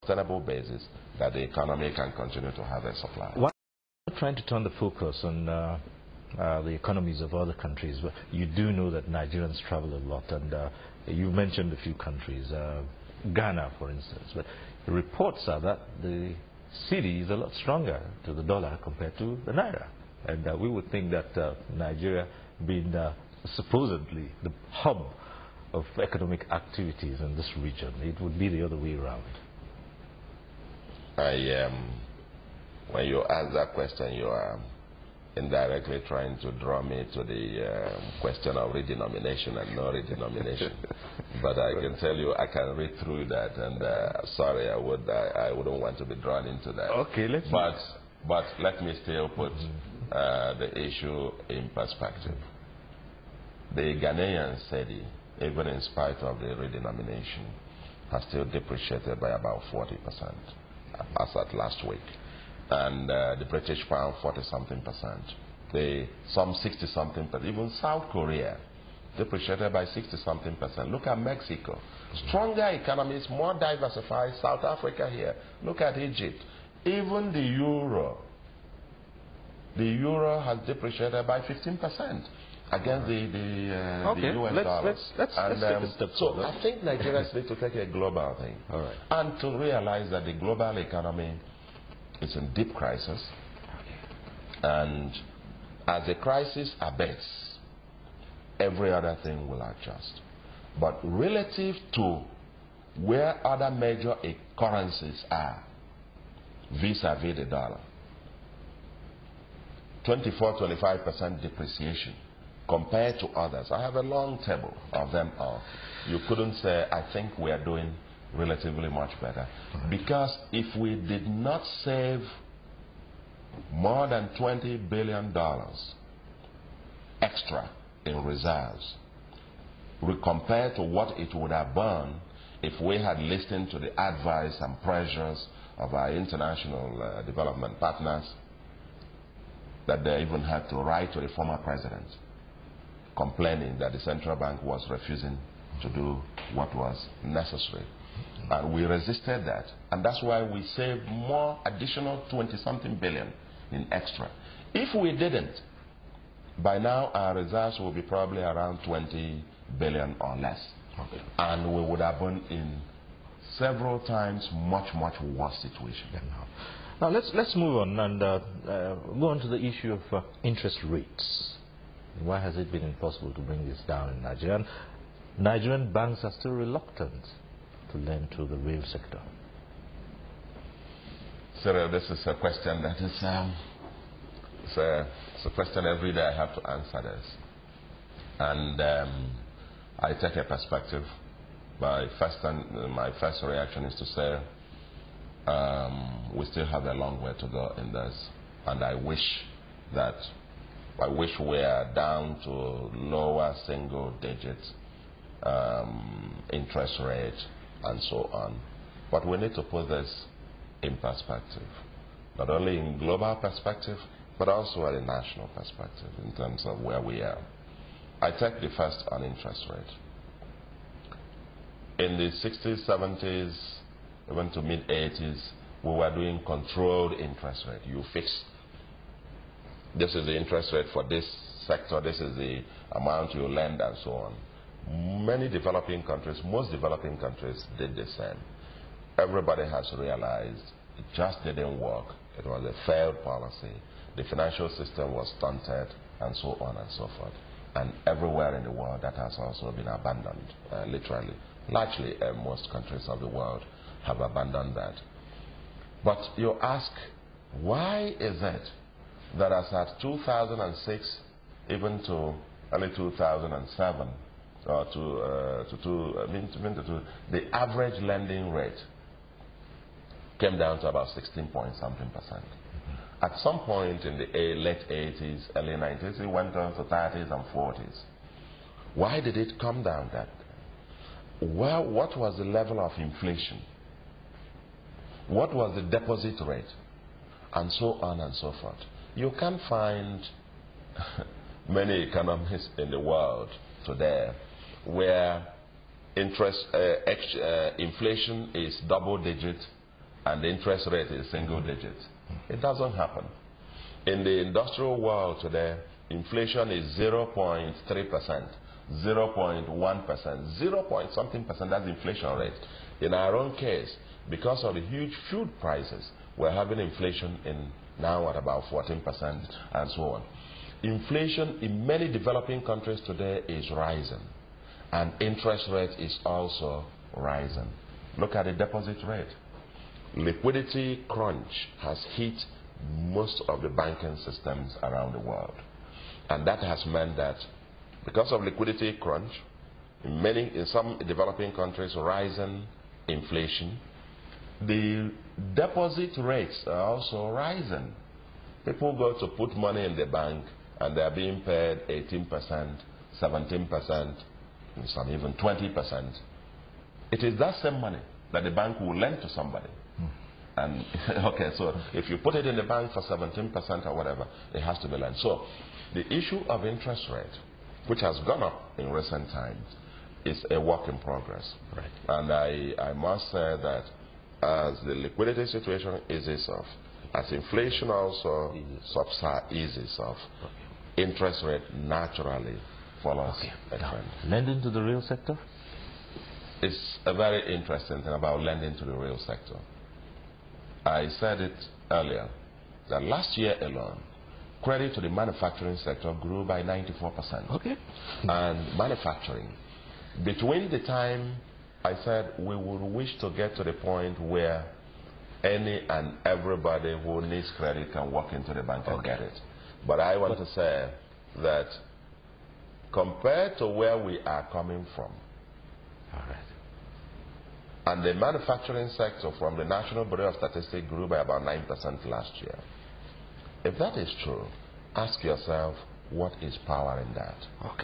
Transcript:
sustainable basis that the economy can continue to have a supply. Why are you trying to turn the focus on the economies of other countries? But you do know that Nigerians travel a lot, and you mentioned a few countries, Ghana, for instance. But the reports are that the cedi is a lot stronger to the dollar compared to the naira. And we would think that Nigeria, being supposedly the hub of economic activities in this region, it would be the other way around. When you ask that question, you are indirectly trying to draw me to the question of redenomination and no redenomination. But I can tell you, I can read through that, and sorry, I wouldn't want to be drawn into that. Okay, but let me still put the issue in perspective. The Ghanaian cedi, even in spite of the redenomination, has still depreciated by about 40% as at last week. And the British pound 40-something%. Some 60-something%. Even South Korea depreciated by 60-something%. Look at Mexico. Stronger economies, more diversified. South Africa here. Look at Egypt. Even the euro has depreciated by 15% against the US dollar. Let's take a step so further. I think Nigerians need to take a global thing. All right. And to realize that the global economy is in deep crisis. And as the crisis abates, every other thing will adjust. But relative to where other major currencies are, vis-a-vis the dollar, 24-25% depreciation compared to others. I have a long table of them all. You couldn't say, I think we are doing relatively much better. Because if we did not save more than $20 billion extra in reserves, compared to what it would have burned if we had listened to the advice and pressures of our international development partners, that they even had to write to the former president complaining that the central bank was refusing to do what was necessary. And we resisted that. And that's why we saved more additional 20-something billion in extra. If we didn't, by now our reserves will be probably around 20 billion or less. Okay. And we would have been in several times much worse situation. Now let's move on and go on to the issue of interest rates. Why has it been impossible to bring this down in Nigeria? Nigerian banks are still reluctant to lend to the real sector. Cyril, this is a question that is it's a question every day I have to answer this. And I take a perspective. My first reaction is to say we still have a long way to go in this, and I wish we are down to lower single digits interest rate and so on. But we need to put this in perspective, not only in global perspective, but also at a national perspective in terms of where we are. I take the first on interest rate. In the 60s, 70s, even to mid-80s, we were doing controlled interest rate. You fix, this is the interest rate for this sector, this is the amount you lend, and so on. Many developing countries, most developing countries did the same. Everybody has realized it just didn't work. It was a failed policy. The financial system was stunted, and so on and so forth. And everywhere in the world, that has also been abandoned, literally. Largely, most countries of the world have abandoned that. But you ask, why is it that as at 2006, even to early 2007, or the average lending rate came down to about 16-point-something%. At some point in the late 80s, early 90s, it went on to 30s and 40s. Why did it come down that? Well, what was the level of inflation? What was the deposit rate? And so on and so forth. You can find many economies in the world today where inflation is double digit and the interest rate is single digits. It doesn't happen. In the industrial world today, inflation is 0.3%, 0.1%, 0 point something percent, that's the inflation rate. In our own case, because of the huge food prices, we're having inflation now at about 14% and so on. Inflation in many developing countries today is rising, and interest rate is also rising. Look at the deposit rate. Liquidity crunch has hit most of the banking systems around the world. And that has meant that because of liquidity crunch, in some developing countries, rising inflation, the deposit rates are also rising. People go to put money in the bank and they are being paid 18%, 17%, some even 20%. It is that same money that the bank will lend to somebody. And okay, so if you put it in the bank for 17% or whatever, it has to be lent. So the issue of interest rate, which has gone up in recent times, is a work in progress. Right. And I must say that as the liquidity situation eases off, as inflation also eases off, interest rate naturally follows a trend. Lending to the real sector? It's a very interesting thing about lending to the real sector. I said it earlier, that last year alone, credit to the manufacturing sector grew by 94%. Okay. And manufacturing, between the time I said we would wish to get to the point where any and everybody who needs credit can walk into the bank and get it. But I want to say that compared to where we are coming from, all right, and the manufacturing sector from the National Bureau of Statistics grew by about 9% last year. If that is true, ask yourself, what is power in that? Okay.